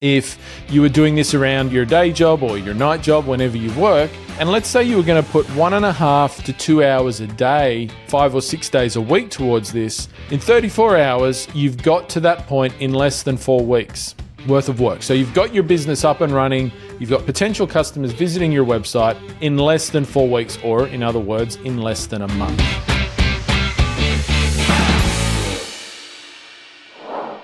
If you were doing this around your day job or your night job, whenever you work, and let's say you were going to put 1.5 to 2 hours a day, 5 or 6 days a week towards this, in 34 hours, you've got to that point in less than 4 weeks worth of work. So you've got your business up and running, you've got potential customers visiting your website in less than 4 weeks, or in other words, in less than a month.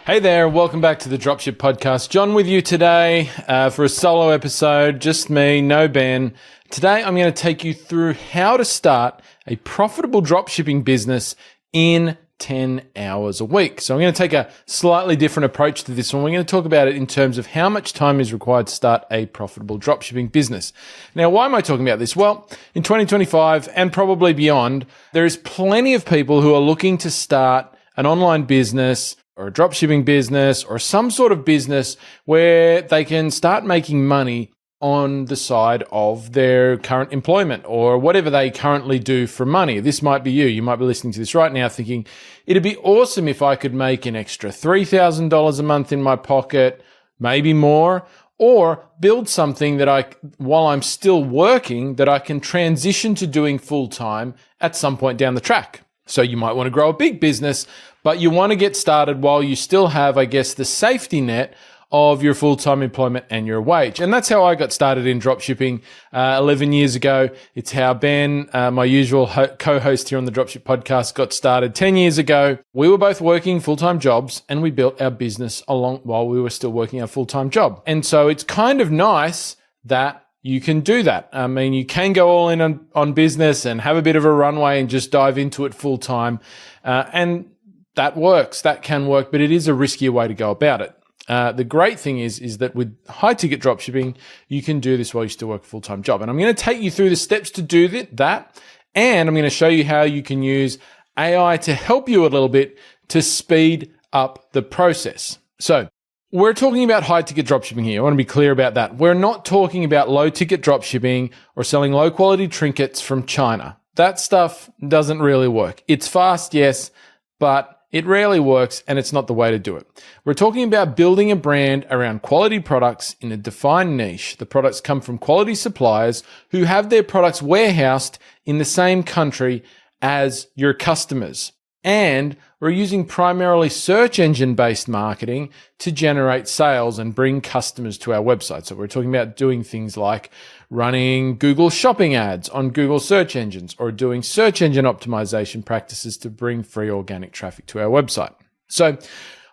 Hey there, welcome back to the Dropship Podcast. John with you today for a solo episode, just me, no Ben. Today I'm going to take you through how to start a profitable dropshipping business in 10 hours a week. So I'm going to take a slightly different approach to this one. We're going to talk about it in terms of how much time is required to start a profitable dropshipping business. Now, why am I talking about this? Well, in 2025 and probably beyond, there is plenty of people who are looking to start an online business or a dropshipping business or some sort of business where they can start making money on the side of their current employment or whatever they currently do for money. This might be you. You might be listening to this right now thinking, it'd be awesome if I could make an extra $3,000 a month in my pocket, maybe more, or build something that while I'm still working, that I can transition to doing full time at some point down the track. So you might want to grow a big business, but you want to get started while you still have, I guess, the safety net of your full-time employment and your wage. And that's how I got started in dropshipping 11 years ago. It's how Ben, my usual co-host here on the Dropship Podcast, got started 10 years ago. We were both working full-time jobs and we built our business along while we were still working our full-time job. And so it's kind of nice that you can do that. I mean, you can go all in on business and have a bit of a runway and just dive into it full-time. And that works. That can work, but it is a riskier way to go about it. The great thing is that with high-ticket dropshipping, you can do this while you still work a full-time job. And I'm going to take you through the steps to do that, and I'm going to show you how you can use AI to help you a little bit to speed up the process. So we're talking about high-ticket dropshipping here. I want to be clear about that. We're not talking about low-ticket dropshipping or selling low-quality trinkets from China. That stuff doesn't really work. It's fast, yes, but it rarely works, and it's not the way to do it. We're talking about building a brand around quality products in a defined niche. The products come from quality suppliers who have their products warehoused in the same country as your customers. And we're using primarily search engine-based marketing to generate sales and bring customers to our website. So we're talking about doing things like running Google shopping ads on Google search engines or doing search engine optimization practices to bring free organic traffic to our website. So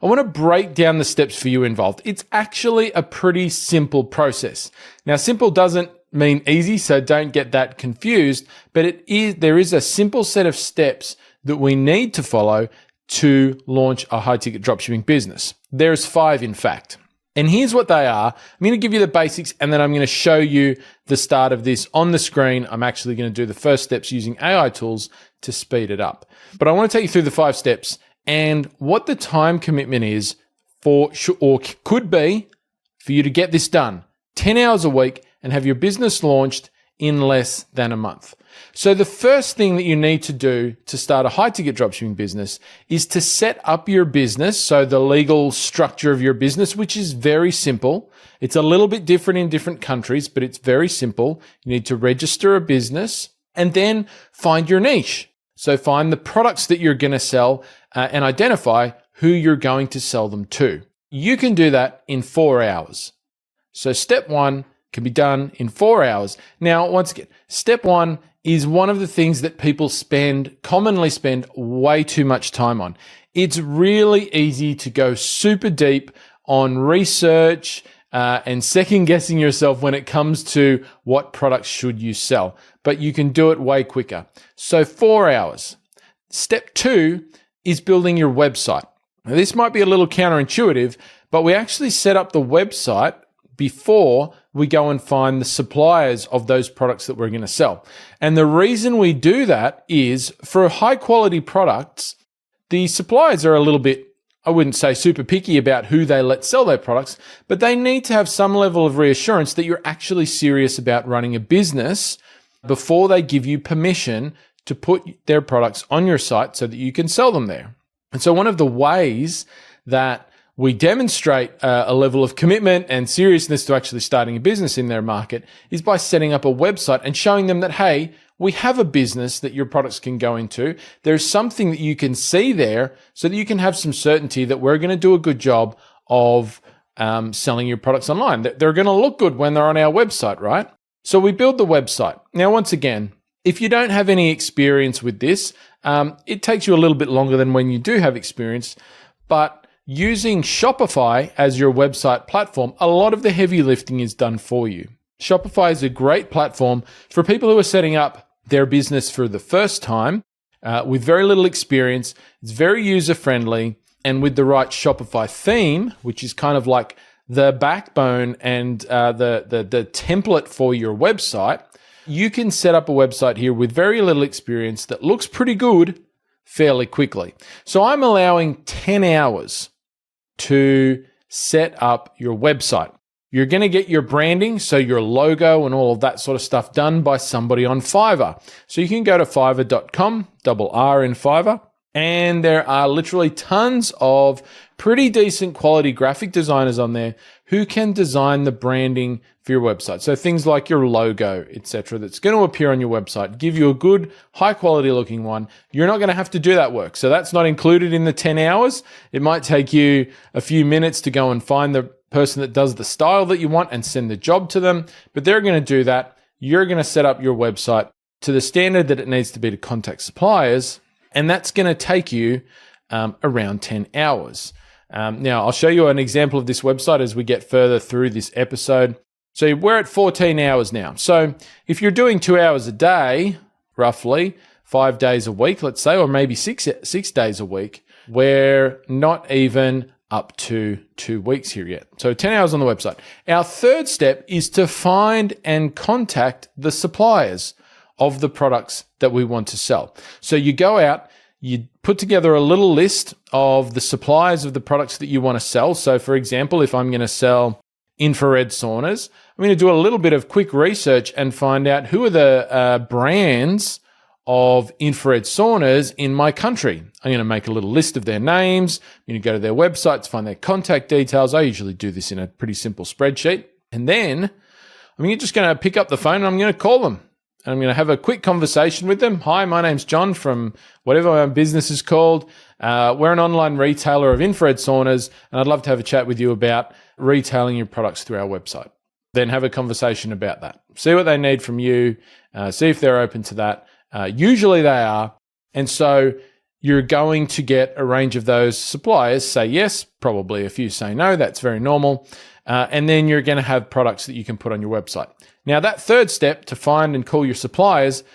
I want to break down the steps for you involved. It's actually a pretty simple process. Now, simple doesn't mean easy, so don't get that confused, but there is a simple set of steps that we need to follow to launch a high-ticket dropshipping business. There's 5, in fact. And here's what they are. I'm going to give you the basics, and then I'm going to show you the start of this on the screen. I'm actually going to do the first steps using AI tools to speed it up. But I want to take you through the 5 steps and what the time commitment is or could be for you to get this done. 10 hours a week and have your business launched in less than a month. So the first thing that you need to do to start a high-ticket dropshipping business is to set up your business, so the legal structure of your business, which is very simple. It's a little bit different in different countries, but it's very simple. You need to register a business and then find your niche. So find the products that you're going to sell and identify who you're going to sell them to. You can do that in 4 hours. So step 1 can be done in 4 hours. Now, once again, step 1 is one of the things that people commonly spend way too much time on. It's really easy to go super deep on research and second guessing yourself when it comes to what products should you sell, but you can do it way quicker. So 4 hours. Step 2 is building your website. Now, this might be a little counterintuitive, but we actually set up the website before we go and find the suppliers of those products that we're going to sell. And the reason we do that is for high quality products, the suppliers are a little bit, I wouldn't say super picky about who they let sell their products, but they need to have some level of reassurance that you're actually serious about running a business before they give you permission to put their products on your site so that you can sell them there. And so one of the ways that we demonstrate a level of commitment and seriousness to actually starting a business in their market is by setting up a website and showing them that, hey, we have a business that your products can go into. There's something that you can see there so that you can have some certainty that we're going to do a good job of selling your products online. They're going to look good when they're on our website, right? So we build the website. Now, once again, if you don't have any experience with this, it takes you a little bit longer than when you do have experience, but using Shopify as your website platform, a lot of the heavy lifting is done for you. Shopify is a great platform for people who are setting up their business for the first time with very little experience. It's very user-friendly, and with the right Shopify theme, which is kind of like the backbone and the template for your website, you can set up a website here with very little experience that looks pretty good fairly quickly. So I'm allowing 10 hours to set up your website. You're going to get your branding, so your logo and all of that sort of stuff done by somebody on Fiverr. So you can go to fiverr.com, double R in Fiverr, and there are literally tons of pretty decent quality graphic designers on there who can design the branding for your website. So things like your logo, etc., that's going to appear on your website, give you a good, high quality looking one. You're not going to have to do that work. So that's not included in the 10 hours. It might take you a few minutes to go and find the person that does the style that you want and send the job to them, but they're going to do that. You're going to set up your website to the standard that it needs to be to contact suppliers, and that's going to take you around 10 hours. Now, I'll show you an example of this website as we get further through this episode. So we're at 14 hours now. So if you're doing 2 hours a day, roughly 5 days a week, let's say, or maybe six days a week, we're not even up to 2 weeks here yet. So 10 hours on the website. Our third step is to find and contact the suppliers of the products that we want to sell. So you go out, you put together a little list of the suppliers of the products that you want to sell. So for example, if I'm going to sell infrared saunas, I'm going to do a little bit of quick research and find out who are the brands of infrared saunas in my country. I'm going to make a little list of their names. I'm going to go to their websites, find their contact details. I usually do this in a pretty simple spreadsheet. And then I'm just going to pick up the phone and I'm going to call them. And I'm going to have a quick conversation with them. Hi, my name's John from whatever my business is called. We're an online retailer of infrared saunas, and I'd love to have a chat with you about retailing your products through our website. Then have a conversation about that. See what they need from you. See if they're open to that. Usually they are. And so you're going to get a range of those suppliers say yes, probably a few say no. That's very normal. And then you're going to have products that you can put on your website. Now, that third step to find and call your suppliers,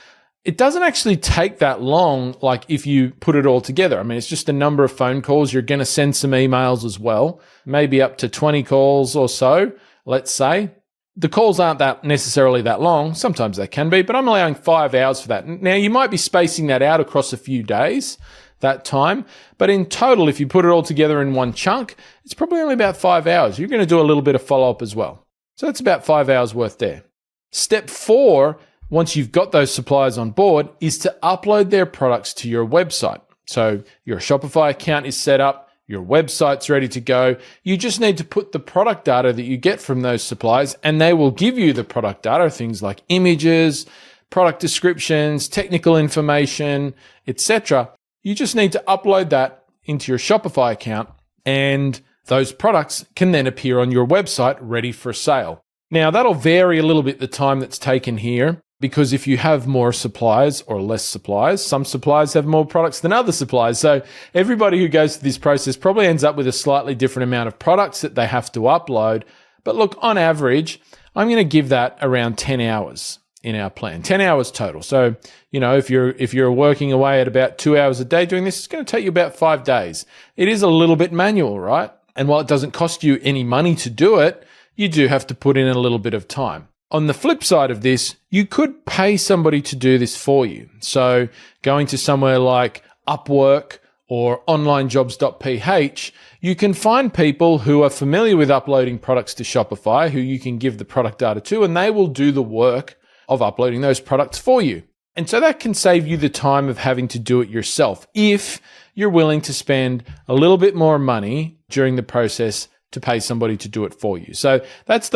it doesn't actually take that long, like if you put it all together. I mean, it's just a number of phone calls. You're going to send some emails as well, maybe up to 20 calls or so, let's say. The calls aren't that necessarily that long. Sometimes they can be, but I'm allowing 5 hours for that. Now, you might be spacing that out across a few days, that time. But in total, if you put it all together in one chunk, it's probably only about 5 hours. You're going to do a little bit of follow-up as well. So that's about 5 hours worth there. Step 4, once you've got those suppliers on board, is to upload their products to your website. So your Shopify account is set up, your website's ready to go. You just need to put the product data that you get from those suppliers, and they will give you the product data, things like images, product descriptions, technical information, etc. You just need to upload that into your Shopify account, and those products can then appear on your website ready for sale. Now, that'll vary a little bit the time that's taken here, because if you have more suppliers or less suppliers, some suppliers have more products than other suppliers. So everybody who goes through this process probably ends up with a slightly different amount of products that they have to upload. But look, on average, I'm going to give that around 10 hours in our plan, 10 hours total. So, if you're working away at about 2 hours a day doing this, it's going to take you about 5 days. It is a little bit manual, right? And while it doesn't cost you any money to do it, you do have to put in a little bit of time. On the flip side of this, you could pay somebody to do this for you. So going to somewhere like Upwork or onlinejobs.ph, you can find people who are familiar with uploading products to Shopify, who you can give the product data to, and they will do the work of uploading those products for you. And so that can save you the time of having to do it yourself if you're willing to spend a little bit more money during the process to pay somebody to do it for you. So that's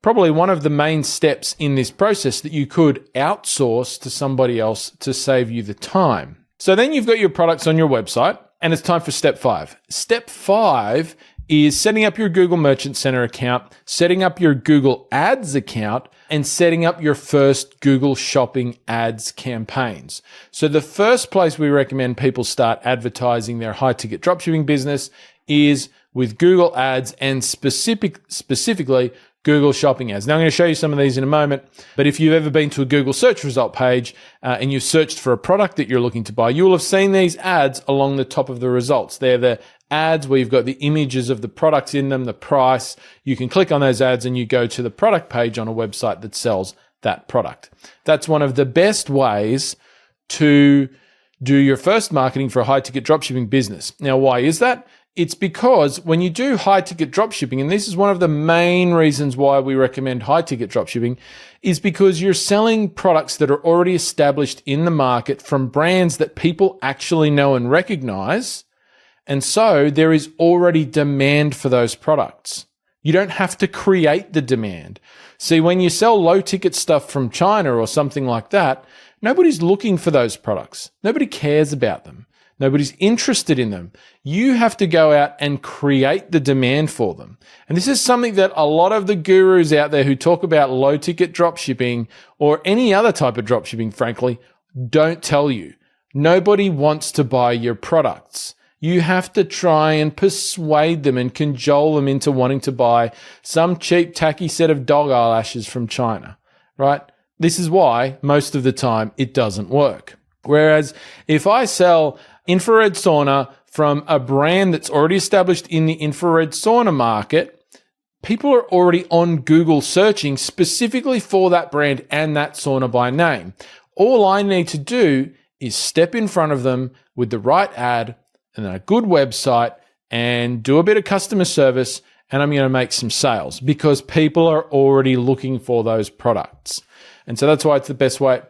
probably one of the main steps in this process that you could outsource to somebody else to save you the time. So then you've got your products on your website, and it's time for step 5. Step 5 is setting up your Google Merchant Center account, setting up your Google Ads account, and setting up your first Google Shopping ads campaigns. So the first place we recommend people start advertising their high-ticket dropshipping business is with Google Ads and specifically Google Shopping ads. Now, I'm going to show you some of these in a moment, but if you've ever been to a Google search result page and you've searched for a product that you're looking to buy, you will have seen these ads along the top of the results. They're the ads where you've got the images of the products in them, the price. You can click on those ads and you go to the product page on a website that sells that product. That's one of the best ways to do your first marketing for a high-ticket dropshipping business. Now, why is that? It's because when you do high-ticket dropshipping, and this is one of the main reasons why we recommend high-ticket dropshipping, is because you're selling products that are already established in the market from brands that people actually know and recognize. And so there is already demand for those products. You don't have to create the demand. See, when you sell low-ticket stuff from China or something like that, nobody's looking for those products. Nobody cares about them. Nobody's interested in them. You have to go out and create the demand for them. And this is something that a lot of the gurus out there who talk about low-ticket dropshipping or any other type of dropshipping, frankly, don't tell you. Nobody wants to buy your products. You have to try and persuade them and cajole them into wanting to buy some cheap, tacky set of dog eyelashes from China, right? This is why most of the time it doesn't work. Whereas if I sell infrared sauna from a brand that's already established in the infrared sauna market, people are already on Google searching specifically for that brand and that sauna by name. All I need to do is step in front of them with the right ad and a good website and do a bit of customer service, and I'm going to make some sales because people are already looking for those products. And so that's why it's the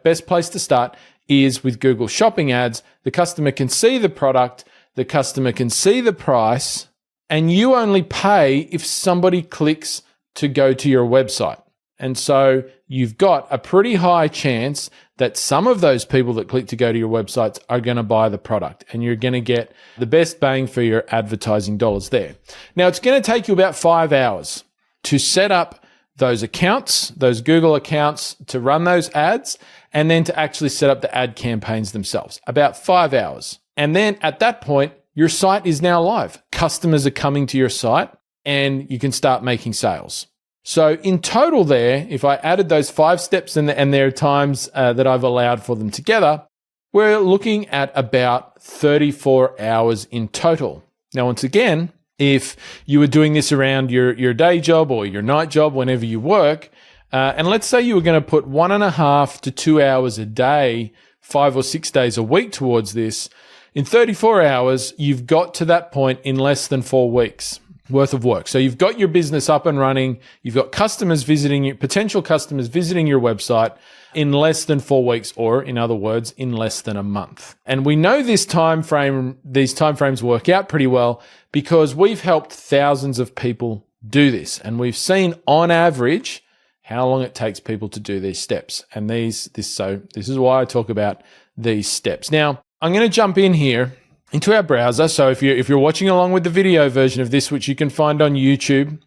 best place to start is with Google Shopping ads. The customer can see the product, the customer can see the price, and you only pay if somebody clicks to go to your website. And so you've got a pretty high chance that some of those people that click to go to your websites are going to buy the product, and you're going to get the best bang for your advertising dollars there. Now, it's going to take you about 5 hours to set up those accounts, those Google accounts, to run those ads, and then to actually set up the ad campaigns themselves. About 5 hours. And then at that point, your site is now live. Customers are coming to your site and you can start making sales. So in total there, if I added those 5 steps and there are times that I've allowed for them together, we're looking at about 34 hours in total. Now, once again, if you were doing this around your day job or your night job, whenever you work, and let's say you were going to put 1.5 to 2 hours a day, 5 or 6 days a week towards this, in 34 hours, you've got to that point in less than 4 weeks worth of work. So you've got your business up and running. You've got customers visiting you, potential customers visiting your website in less than 4 weeks, or in other words, in less than a month. And we know these timeframes work out pretty well because we've helped thousands of people do this. And we've seen on average how long it takes people to do these steps. And this is why I talk about these steps. Now, I'm going to jump in here into our browser. So if you're watching along with the video version of this, which you can find on YouTube,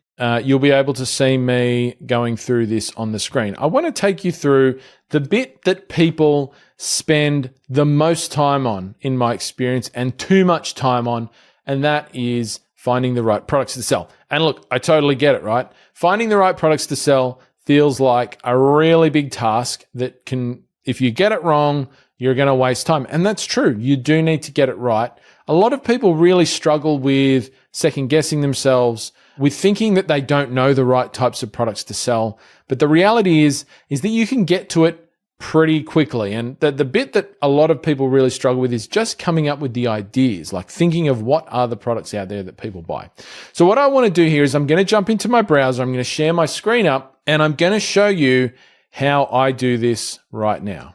you'll be able to see me going through this on the screen. I want to take you through the bit that people spend the most time on, in my experience, and too much time on, and that is finding the right products to sell. And look, I totally get it, right? Finding the right products to sell feels like a really big task that can, if you get it wrong, you're going to waste time. And that's true. You do need to get it right. A lot of people really struggle with second guessing themselves, with thinking that they don't know the right types of products to sell. But the reality is that you can get to it pretty quickly. And the bit that a lot of people really struggle with is just coming up with the ideas, like thinking of what are the products out there that people buy. So what I want to do here is I'm going to jump into my browser. I'm going to share my screen up and I'm going to show you how I do this right now.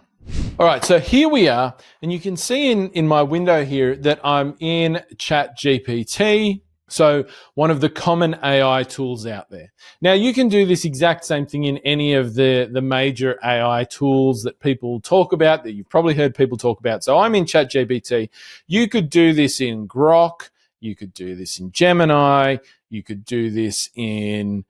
All right, so here we are, and you can see in my window here that I'm in ChatGPT, so one of the common AI tools out there. Now, you can do this exact same thing in any of the major AI tools that people talk about, that you've probably heard people talk about. So I'm in ChatGPT. You could do this in Grok. You could do this in Gemini. You could do this in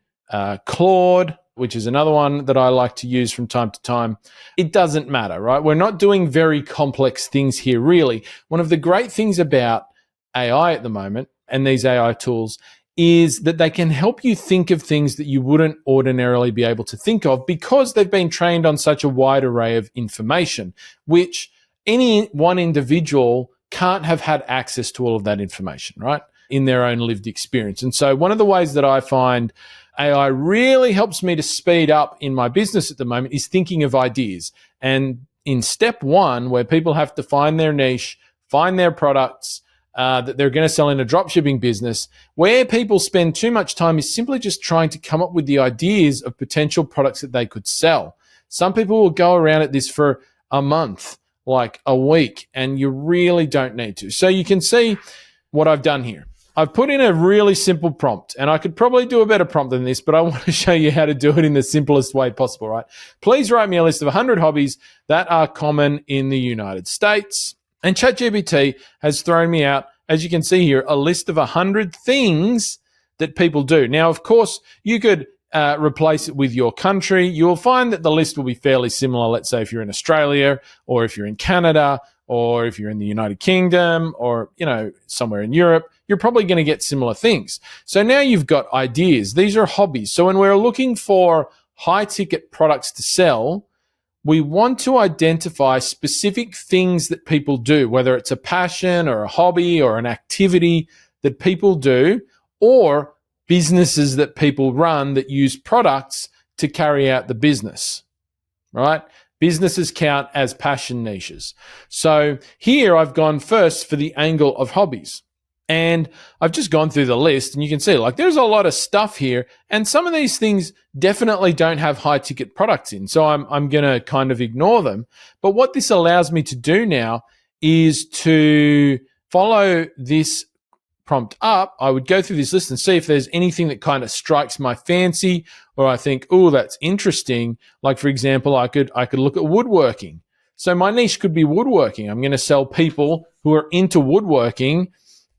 Claude, which is another one that I like to use from time to time. It doesn't matter, right? We're not doing very complex things here, really. One of the great things about AI at the moment and these AI tools is that they can help you think of things that you wouldn't ordinarily be able to think of because they've been trained on such a wide array of information, which any one individual can't have had access to all of that information, right? In their own lived experience. And so one of the ways that I find AI really helps me to speed up in my business at the moment is thinking of ideas. And in step one, where people have to find their niche, find their products that they're going to sell in a dropshipping business, where people spend too much time is simply just trying to come up with the ideas of potential products that they could sell. Some people will go around at this for a month, like a week, and you really don't need to. So you can see what I've done here. I've put in a really simple prompt, and I could probably do a better prompt than this, but I want to show you how to do it in the simplest way possible, right? Please write me a list of 100 hobbies that are common in the United States. And ChatGPT has thrown me out, as you can see here, a list of 100 things that people do. Now, of course, you could replace it with your country. You'll find that the list will be fairly similar. Let's say if you're in Australia, or if you're in Canada, or if you're in the United Kingdom, or somewhere in Europe, you're probably going to get similar things. So now you've got ideas. These are hobbies. So when we're looking for high-ticket products to sell, we want to identify specific things that people do, whether it's a passion or a hobby or an activity that people do, or businesses that people run that use products to carry out the business, right? Businesses count as passion niches. So here I've gone first for the angle of hobbies. And I've just gone through the list, and you can see there's a lot of stuff here, and some of these things definitely don't have high ticket products in. So I'm going to kind of ignore them. But what this allows me to do now is to follow this prompt up. I would go through this list and see if there's anything that kind of strikes my fancy, or I think, oh, that's interesting. Like, for example, I could look at woodworking. So my niche could be woodworking. I'm going to sell people who are into woodworking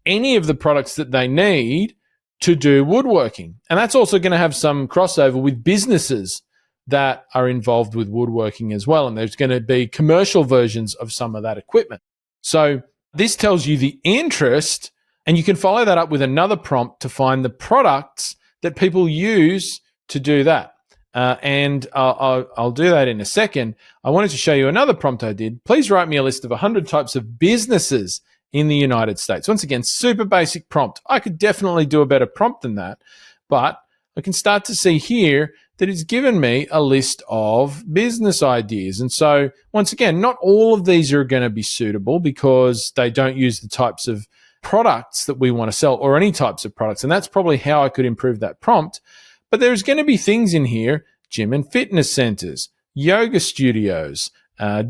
any of the products that they need to do woodworking. And that's also going to have some crossover with businesses that are involved with woodworking as well. And there's going to be commercial versions of some of that equipment. So this tells you the interest, and you can follow that up with another prompt to find the products that people use to do that. And I'll do that in a second. I wanted to show you another prompt I did. Please write me a list of 100 types of businesses in the United States. Once again, super basic prompt. I could definitely do a better prompt than that, but I can start to see here that it's given me a list of business ideas. And so once again, not all of these are going to be suitable because they don't use the types of products that we want to sell, or any types of products. And that's probably how I could improve that prompt. But there's going to be things in here: gym and fitness centers, yoga studios,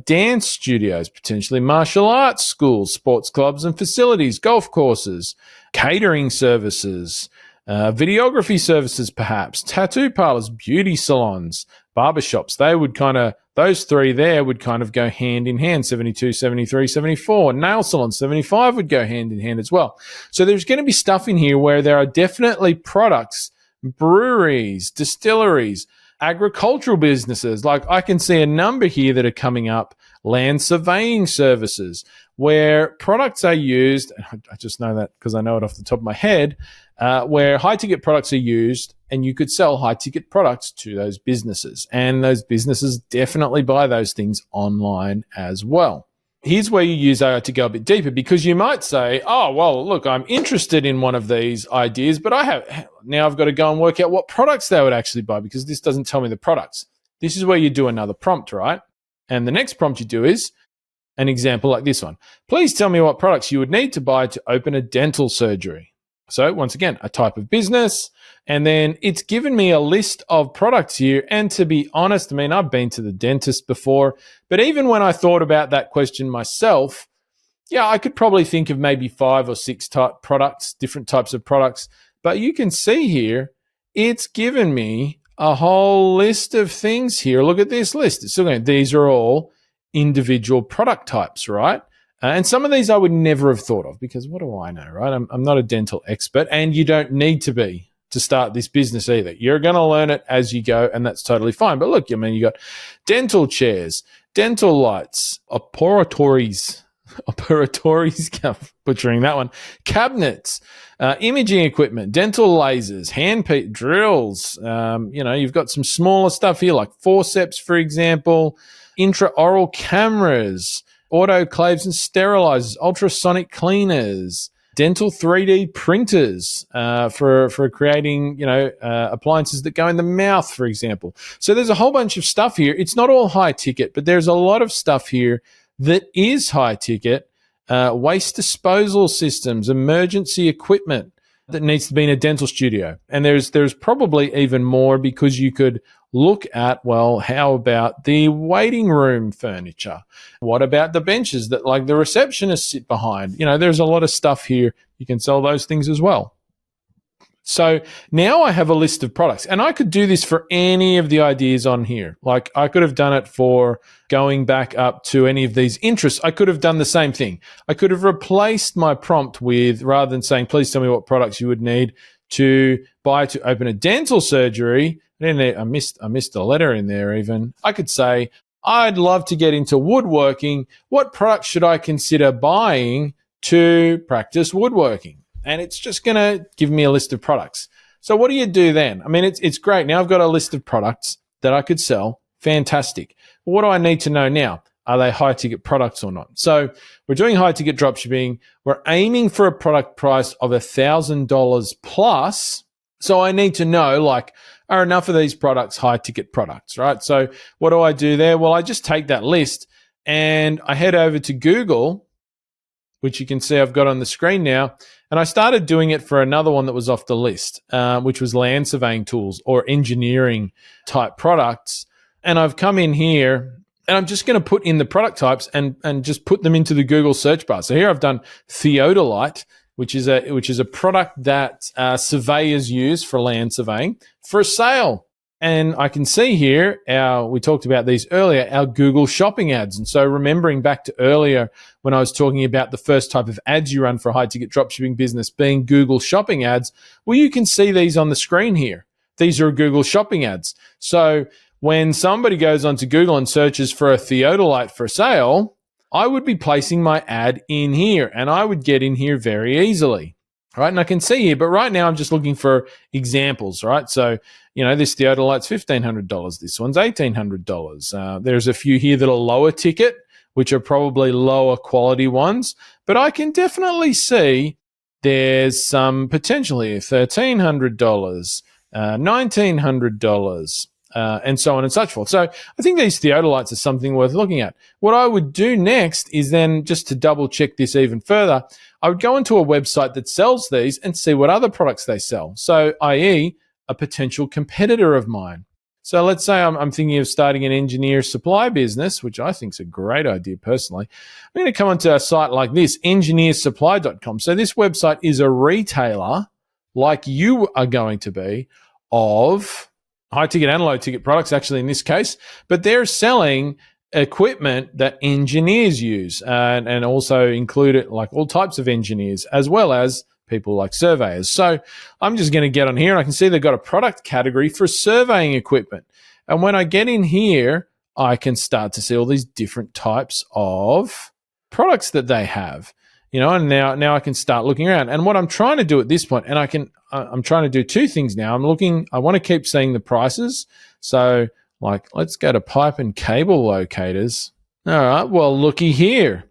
dance studios, potentially martial arts schools, sports clubs and facilities, golf courses, catering services, videography services, perhaps, tattoo parlors, beauty salons, barbershops. Those three there would kind of go hand in hand. 72, 73, 74. Nail salons, 75 would go hand in hand as well. So there's going to be stuff in here where there are definitely products, breweries, distilleries, agricultural businesses. Like, I can see a number here that are coming up: land surveying services, where products are used. I just know that because I know it off the top of my head, where high ticket products are used, and you could sell high ticket products to those businesses. And those businesses definitely buy those things online as well. Here's where you use AI to go a bit deeper, because you might say, oh, well, look, I'm interested in one of these ideas, but now I've got to go and work out what products they would actually buy, because this doesn't tell me the products. This is where you do another prompt, right? And the next prompt you do is an example like this one. Please tell me what products you would need to buy to open a dental surgery. So once again, a type of business. And then it's given me a list of products here. And to be honest, I mean, I've been to the dentist before, but even when I thought about that question myself, yeah, I could probably think of maybe 5 or 6 different types of products. But you can see here, it's given me a whole list of things here. Look at this list. It's still going, these are all individual product types, right? And some of these I would never have thought of because what do I know, right? I'm not a dental expert, and you don't need to be to start this business either. You're going to learn it as you go, and that's totally fine. But look, I mean, you got dental chairs, dental lights, operatories, butchering that one, cabinets, imaging equipment, dental lasers, drills. You've got some smaller stuff here like forceps, for example, intraoral cameras, autoclaves and sterilizers, ultrasonic cleaners, dental 3D printers for creating, appliances that go in the mouth, for example. So there's a whole bunch of stuff here. It's not all high ticket, but there's a lot of stuff here that is high ticket. Waste disposal systems, emergency equipment that needs to be in a dental studio. And there's probably even more because you could look at, well, how about the waiting room furniture? What about the benches that like the receptionists sit behind? There's a lot of stuff here. You can sell those things as well. So now I have a list of products, and I could do this for any of the ideas on here. Like I could have done it for going back up to any of these interests. I could have done the same thing. I could have replaced my prompt with, rather than saying, please tell me what products you would need to buy to open a dental surgery. I missed a letter in there even. I could say, I'd love to get into woodworking. What products should I consider buying to practice woodworking? And it's just going to give me a list of products. So what do you do then? I mean, it's great. Now I've got a list of products that I could sell. Fantastic. But what do I need to know now? Are they high ticket products or not? So we're doing high ticket dropshipping. We're aiming for a product price of $1,000 plus. So I need to know, like, are enough of these products high ticket products, right? So what do I do there? Well, I just take that list and I head over to Google, which you can see I've got on the screen now. And I started doing it for another one that was off the list, which was land surveying tools or engineering type products. And I've come in here and I'm just going to put in the product types and just put them into the Google search bar. So here I've done theodolite, which is a product that surveyors use for land surveying for sale. And I can see here, we talked about these earlier, our Google shopping ads. And so remembering back to earlier when I was talking about the first type of ads you run for a high-ticket dropshipping business being Google shopping ads, well, you can see these on the screen here. These are Google shopping ads. So when somebody goes onto Google and searches for a theodolite for sale, I would be placing my ad in here, and I would get in here very easily. Right, and I can see here, but right now I'm just looking for examples, right? So, this theodolite's $1,500. This one's $1,800. There's a few here that are lower ticket, which are probably lower quality ones, but I can definitely see there's some potential here, $1,300, $1,900, and so on and such forth. So I think these theodolites are something worth looking at. What I would do next is then, just to double check this even further, I would go into a website that sells these and see what other products they sell. So, i.e., a potential competitor of mine. So let's say I'm thinking of starting an engineer supply business, which I think is a great idea personally. I'm going to come onto a site like this, engineersupply.com. So this website is a retailer, like you are going to be, of high-ticket and low-ticket products, actually in this case, but they're selling equipment that engineers use and also include it like all types of engineers as well as people like surveyors. So I'm just going to get on here and I can see they've got a product category for surveying equipment. And when I get in here, I can start to see all these different types of products that they have, and now I can start looking around. And what I'm trying to do at this point, and I'm trying to do two things now. I want to keep seeing the prices. So let's go to pipe and cable locators. All right, well, looky here.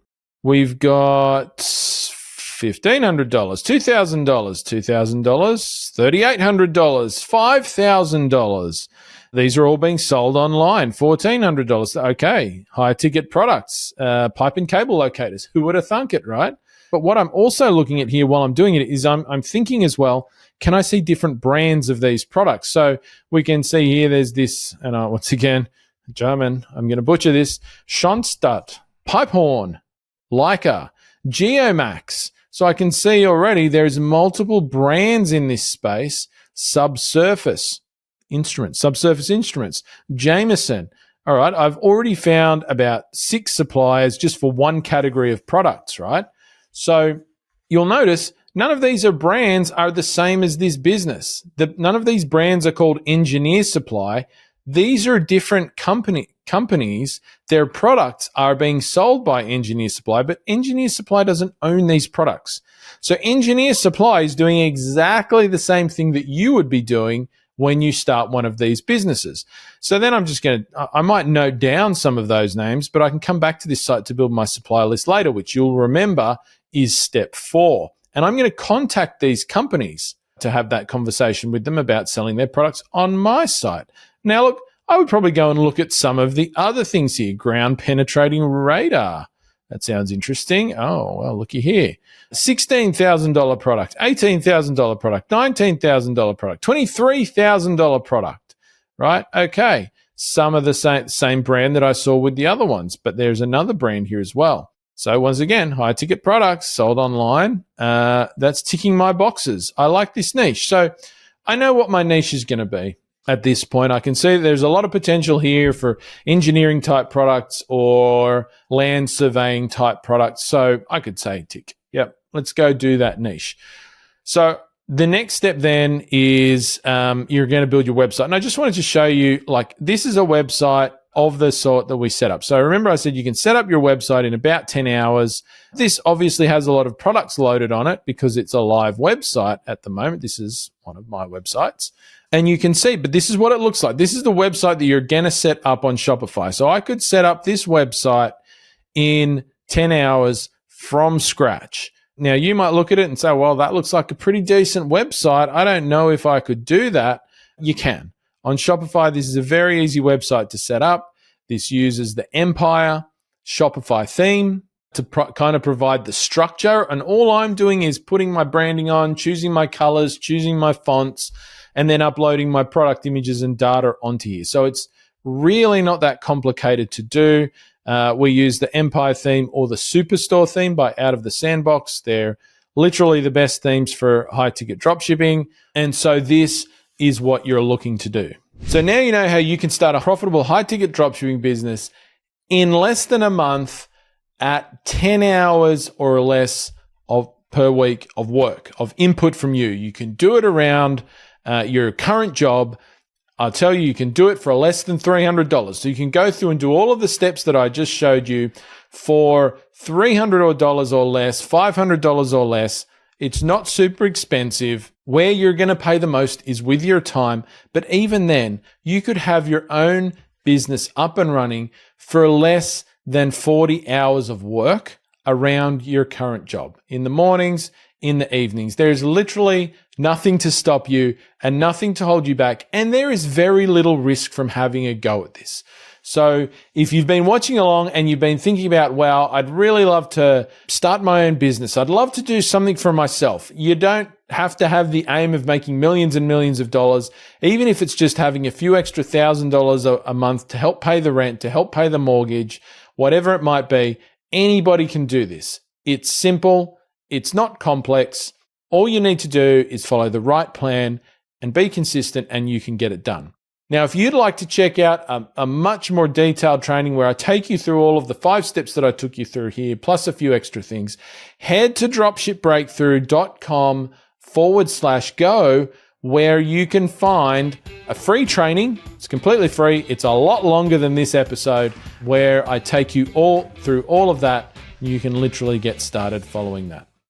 We've got $1,500, $2,000, $2,000, $3,800, $5,000. These are all being sold online, $1,400. Okay, high ticket products, pipe and cable locators. Who would have thunk it, right? But what I'm also looking at here while I'm doing it is I'm thinking as well, can I see different brands of these products? So we can see here there's this, and once again, German, I'm going to butcher this, Schonstadt, Pipehorn, Leica, Geomax. So I can see already there's multiple brands in this space. Subsurface Instruments, Jameson. All right, I've already found about 6 suppliers just for one category of products, right? So you'll notice none of these brands are the same as this business. None of these brands are called Engineer Supply. These are different companies. Their products are being sold by Engineer Supply, but Engineer Supply doesn't own these products. So Engineer Supply is doing exactly the same thing that you would be doing when you start one of these businesses. So then I might note down some of those names, but I can come back to this site to build my supplier list later, which you'll remember is step 4. And I'm going to contact these companies to have that conversation with them about selling their products on my site. Now, look, I would probably go and look at some of the other things here. Ground penetrating radar. That sounds interesting. Oh, well, looky here. $16,000 product, $18,000 product, $19,000 product, $23,000 product, right? Okay. Some of the same brand that I saw with the other ones, but there's another brand here as well. So once again, high ticket products sold online. That's ticking my boxes. I like this niche. So I know what my niche is going to be. At this point, I can see there's a lot of potential here for engineering type products or land surveying type products. So I could say tick. Yep, let's go do that niche. So the next step then is you're going to build your website. And I just wanted to show you, like, this is a website of the sort that we set up. So remember I said you can set up your website in about 10 hours. This obviously has a lot of products loaded on it because it's a live website at the moment. This is one of my websites. And you can see, but this is what it looks like. This is the website that you're going to set up on Shopify. So I could set up this website in 10 hours from scratch. Now, you might look at it and say, well, that looks like a pretty decent website. I don't know if I could do that. You can. On Shopify, this is a very easy website to set up. This uses the Empire Shopify theme to kind of provide the structure. And all I'm doing is putting my branding on, choosing my colors, choosing my fonts, and then uploading my product images and data onto here. So it's really not that complicated to do. We use the Empire theme or the Superstore theme by Out of the Sandbox. They're literally the best themes for high-ticket dropshipping. And so this is what you're looking to do. So now you know how you can start a profitable high-ticket dropshipping business in less than a month at 10 hours or less per week of work, of input from you. You can do it around your current job. I'll tell you, you can do it for less than $300. So you can go through and do all of the steps that I just showed you for $300 or less, $500 or less. It's not super expensive. Where you're going to pay the most is with your time. But even then, you could have your own business up and running for less than 40 hours of work around your current job in the mornings, in the evenings. There's literally nothing to stop you and nothing to hold you back. And there is very little risk from having a go at this. So if you've been watching along and you've been thinking about, wow, I'd really love to start my own business. I'd love to do something for myself. You don't have to have the aim of making millions and millions of dollars, even if it's just having a few extra $1,000s a month to help pay the rent, to help pay the mortgage, whatever it might be. Anybody can do this. It's simple. It's not complex. All you need to do is follow the right plan and be consistent, and you can get it done. Now, if you'd like to check out a much more detailed training where I take you through all of the 5 steps that I took you through here, plus a few extra things, head to dropshipbreakthrough.com/go, where you can find a free training. It's completely free. It's a lot longer than this episode, where I take you all through all of that. You can literally get started following that.